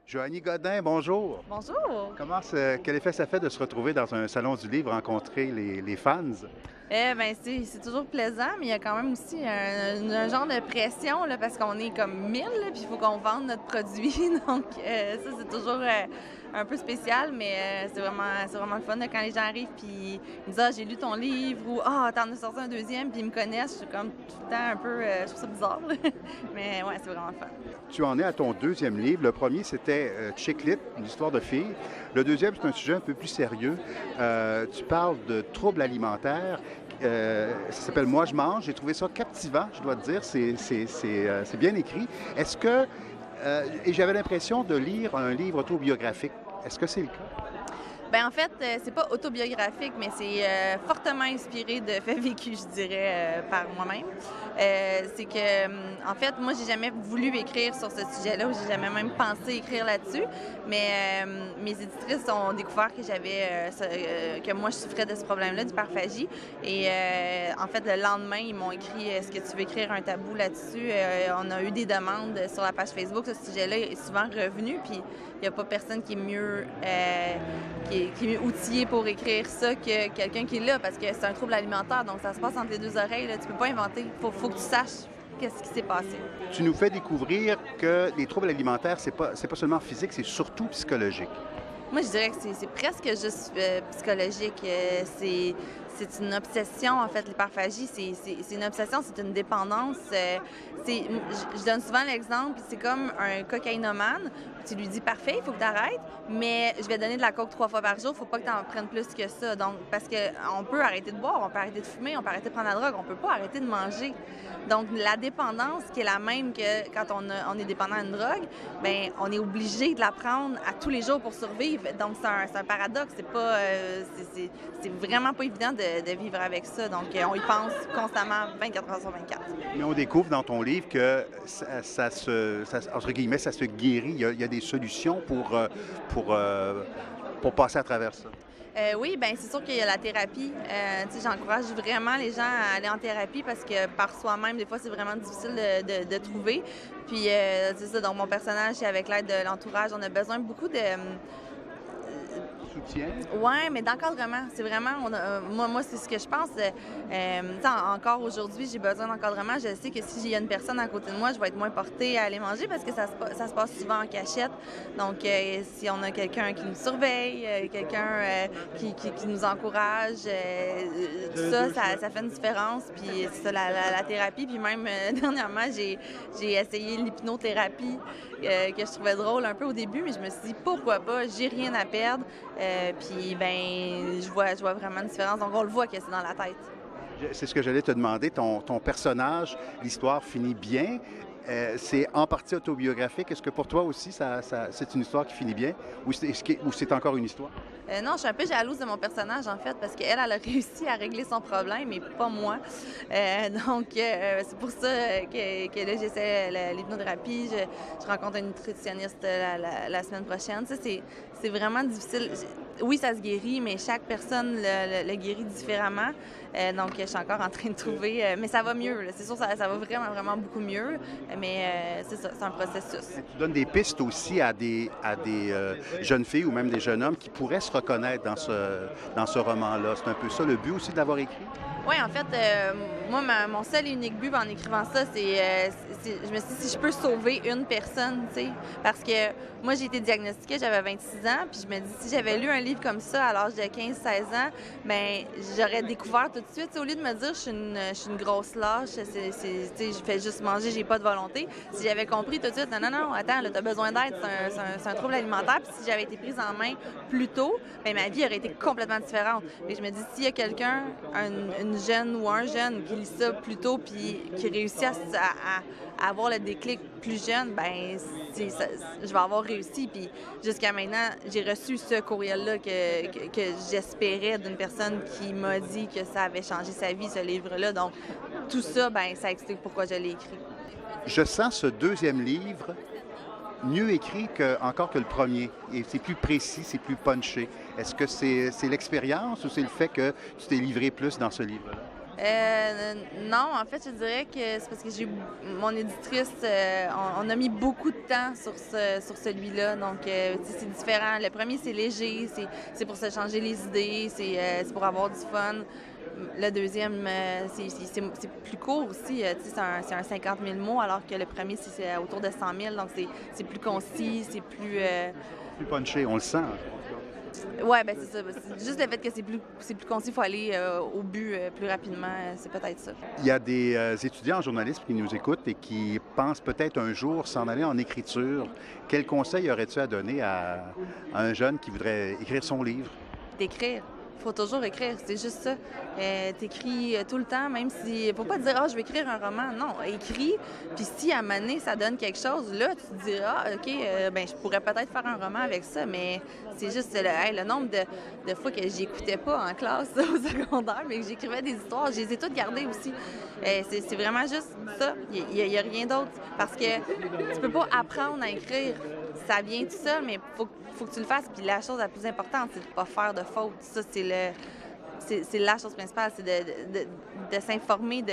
Joanie Godin, bonjour. Bonjour! Quel effet ça fait de se retrouver dans un salon du livre, rencontrer les fans? Ben, c'est toujours plaisant, mais il y a quand même aussi un genre de pression là, parce qu'on est comme 1000 là, puis il faut qu'on vende notre produit. Donc, ça, c'est toujours un peu spécial, mais c'est vraiment le fun là, quand les gens arrivent puis ils me disent «Ah, j'ai lu ton livre» ou «Ah, t'en as sorti un deuxième», puis ils me connaissent. Je suis comme tout le temps un peu, je trouve ça bizarre. Là. Mais ouais, c'est vraiment le fun. Tu en es à ton deuxième livre. Le premier, c'était Chick Lit, une histoire de fille. Le deuxième, c'est un sujet un peu plus sérieux. Tu parles de troubles alimentaires. Ça s'appelle Moi, je mange. J'ai trouvé ça captivant, je dois te dire. C'est bien écrit. Et j'avais l'impression de lire un livre autobiographique. Est-ce que c'est le cas? Ben en fait, c'est pas autobiographique, mais c'est fortement inspiré de faits vécus, je dirais, par moi-même. C'est que, en fait, moi, j'ai jamais voulu écrire sur ce sujet-là, ou j'ai jamais même pensé écrire là-dessus. Mais mes éditrices ont découvert que que moi, je souffrais de ce problème-là, d'hyperphagie. Et en fait, le lendemain, ils m'ont écrit Est-ce que tu veux écrire un tabou là-dessus? On a eu des demandes sur la page Facebook. Ce sujet-là est souvent revenu, puis il n'y a pas personne qui est mieux. Qui est mieux outillé pour écrire ça que quelqu'un qui est là, parce que c'est un trouble alimentaire, donc ça se passe entre les deux oreilles. Là. Tu peux pas inventer. Faut que tu saches qu'est-ce qui s'est passé. Tu nous fais découvrir que les troubles alimentaires, c'est pas seulement physique, c'est surtout psychologique. Moi, je dirais que c'est presque juste psychologique. C'est une obsession, en fait, l'hyperphagie. C'est une obsession, c'est une dépendance. Je donne souvent l'exemple, c'est comme un cocaïnomane. Tu lui dis, parfait, il faut que tu arrêtes, mais je vais donner de la coke 3 fois par jour, il faut pas que tu en prennes plus que ça. Donc, parce qu'on peut arrêter de boire, on peut arrêter de fumer, on peut arrêter de prendre la drogue, on peut pas arrêter de manger. Donc, la dépendance, qui est la même que quand on est dépendant à une drogue, bien, on est obligé de la prendre à tous les jours pour survivre. Donc, c'est un paradoxe. C'est vraiment pas évident de vivre avec ça. Donc, on y pense constamment 24 heures sur 24. Mais on découvre dans ton livre que entre guillemets, ça se guérit. Il y a des solutions pour, pour passer à travers ça. Oui, bien, c'est sûr qu'il y a la thérapie. Tu sais, j'encourage vraiment les gens à aller en thérapie parce que par soi-même, des fois, c'est vraiment difficile de trouver. Puis, c'est ça, donc mon personnage, c'est avec l'aide de l'entourage. On a besoin beaucoup de. Soutien. Oui, mais d'encadrement. C'est vraiment, moi, c'est ce que je pense. Encore aujourd'hui, j'ai besoin d'encadrement. Je sais que si j'ai une personne à côté de moi, je vais être moins portée à aller manger parce que ça se passe souvent en cachette. Donc, si on a quelqu'un qui nous surveille, quelqu'un qui nous encourage, tout ça fait une différence. Puis, c'est ça, la thérapie. Puis même, dernièrement, j'ai essayé l'hypnothérapie que je trouvais drôle un peu au début, mais je me suis dit, pourquoi pas? J'ai rien à perdre. Puis, ben, je vois vraiment une différence. Donc, on le voit que c'est dans la tête. C'est ce que j'allais te demander. Ton personnage, l'histoire finit bien. C'est en partie autobiographique. Est-ce que pour toi aussi, c'est une histoire qui finit bien ou c'est encore une histoire? Non, je suis un peu jalouse de mon personnage, en fait, parce qu'elle, elle a réussi à régler son problème, mais pas moi. Donc, c'est pour ça que là, j'essaie l'hypnothérapie. Je rencontre un nutritionniste la semaine prochaine. Ça, c'est vraiment difficile. Oui, ça se guérit, mais chaque personne le guérit différemment. Donc, je suis encore en train de trouver. Mais ça va mieux. Là. C'est sûr, ça va vraiment, vraiment beaucoup mieux. Mais c'est ça, c'est un processus. Tu donnes des pistes aussi à des jeunes filles ou même des jeunes hommes qui pourraient se reconnaître dans ce roman-là. C'est un peu ça le but aussi de l'avoir écrit? Oui, en fait, moi, mon seul et unique but en écrivant ça, je me suis dit, si je peux sauver une personne, tu sais, parce que moi, j'ai été diagnostiquée, j'avais 26 ans, puis je me dis, si j'avais lu un livre comme ça à l'âge de 15-16 ans, bien, j'aurais découvert tout de suite, au lieu de me dire, je suis une grosse lâche, tu sais, je fais juste manger, j'ai pas de volonté. Si j'avais compris tout de suite, non, attends, là, t'as besoin d'aide, c'est un trouble alimentaire, puis si j'avais été prise en main plus tôt, bien, ma vie aurait été complètement différente. Et je me dis, s'il y a quelqu'un, une jeune ou un jeune qui lit ça plus tôt puis qui réussit à avoir le déclic plus jeune, ben je vais avoir réussi. Puis jusqu'à maintenant, j'ai reçu ce courriel-là que j'espérais d'une personne qui m'a dit que ça avait changé sa vie, ce livre-là. Donc tout ça, ben ça explique pourquoi je l'ai écrit. Je sens ce deuxième livre mieux écrit encore que le premier. Et c'est plus précis, c'est plus punché. Est-ce que c'est l'expérience ou c'est le fait que tu t'es livré plus dans ce livre-là? Non, en fait, je dirais que c'est parce que j'ai eu mon éditrice, on a mis beaucoup de temps sur celui-là. Donc, tu sais, c'est différent. Le premier, c'est léger, c'est pour se changer les idées, c'est pour avoir du fun. Le deuxième, c'est plus court aussi. Tu sais, c'est un 50 000 mots, alors que le premier, c'est autour de 100 000. Donc, c'est plus concis, c'est plus... Plus punché, on le sent. Ouais, ben c'est ça. C'est juste le fait que c'est plus concis, il faut aller au but plus rapidement. C'est peut-être ça. Il y a des étudiants en journalisme qui nous écoutent et qui pensent peut-être un jour s'en aller en écriture. Quel conseil aurais-tu à donner à un jeune qui voudrait écrire son livre? D'écrire. Faut toujours écrire, c'est juste ça. T'écris tout le temps, même si... Faut pas te dire « Ah, je vais écrire un roman ». Non, écris, puis si à un moment donné, ça donne quelque chose, là, tu te diras « Ah, OK, ben je pourrais peut-être faire un roman avec ça », mais c'est juste le nombre de fois que j'écoutais pas en classe au secondaire, mais que j'écrivais des histoires, je les ai toutes gardées aussi. C'est vraiment juste ça. Il y a rien d'autre. Parce que tu peux pas apprendre à écrire. Ça vient tout seul, mais faut que tu le fasses. Puis la chose la plus importante, c'est de ne pas faire de fautes. Ça, c'est la chose principale, c'est de s'informer,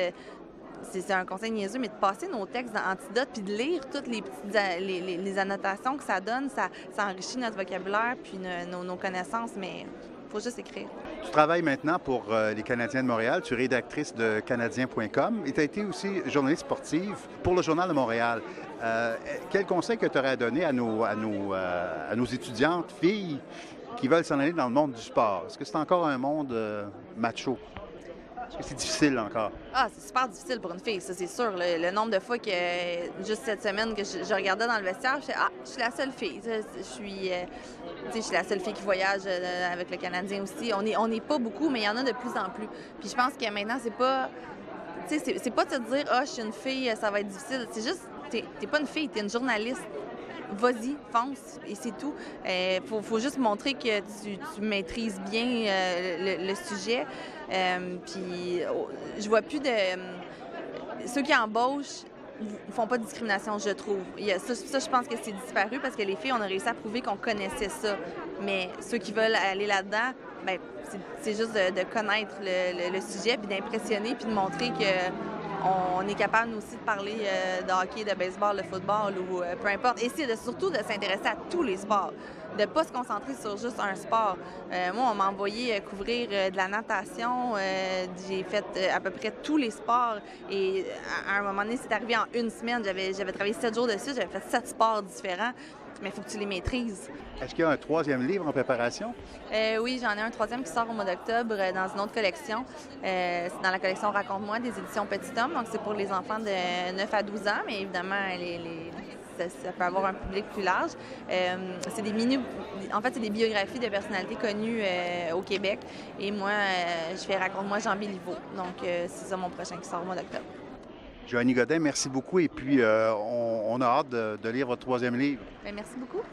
c'est un conseil niaiseux, mais de passer nos textes dans Antidote puis de lire toutes les petites les annotations que ça donne, ça enrichit notre vocabulaire puis nos connaissances, mais il faut juste écrire. Tu travailles maintenant pour les Canadiens de Montréal. Tu es rédactrice de Canadien.com et tu as été aussi journaliste sportive pour le Journal de Montréal. Quel conseil que tu aurais à donner à nos étudiantes, filles, qui veulent s'en aller dans le monde du sport? Est-ce que c'est encore un monde macho? Est-ce que c'est difficile encore? Ah, c'est super difficile pour une fille, ça, c'est sûr. Le nombre de fois que, juste cette semaine, que je regardais dans le vestiaire, je disais, ah, je suis la seule fille. Je suis la seule fille qui voyage avec le Canadien aussi. On n'est pas beaucoup, mais il y en a de plus en plus. Puis je pense que maintenant, c'est pas... Tu sais, c'est pas de se dire, ah, je suis une fille, ça va être difficile. C'est juste, t'es pas une fille, t'es une journaliste. Vas-y, fonce, et c'est tout. Faut juste montrer que tu maîtrises bien le sujet. Puis, je vois plus de... ceux qui embauchent font pas de discrimination, je trouve. Ça, je pense que c'est disparu parce que les filles, on a réussi à prouver qu'on connaissait ça. Mais ceux qui veulent aller là-dedans, ben c'est juste de connaître le sujet, puis d'impressionner, puis de montrer que on est capable, nous aussi, de parler de hockey, de baseball, de football ou peu importe. Et surtout de s'intéresser à tous les sports, de ne pas se concentrer sur juste un sport. Moi, on m'a envoyé couvrir de la natation. J'ai fait à peu près tous les sports. Et à un moment donné, c'est arrivé en une semaine. J'avais travaillé 7 jours dessus. J'avais fait 7 sports différents. Mais il faut que tu les maîtrises. Est-ce qu'il y a un troisième livre en préparation? Oui, j'en ai un troisième qui sort au mois d'octobre dans une autre collection. C'est dans la collection Raconte-moi des éditions Petit Homme. Donc, c'est pour les enfants de 9 à 12 ans, mais évidemment, ça peut avoir un public plus large. C'est c'est des biographies de personnalités connues au Québec. Et moi, je fais Raconte-moi Jean Béliveau. Donc, c'est ça mon prochain qui sort au mois d'octobre. Joanie Godin, merci beaucoup. Et puis, on a hâte de lire votre troisième livre. Bien, merci beaucoup.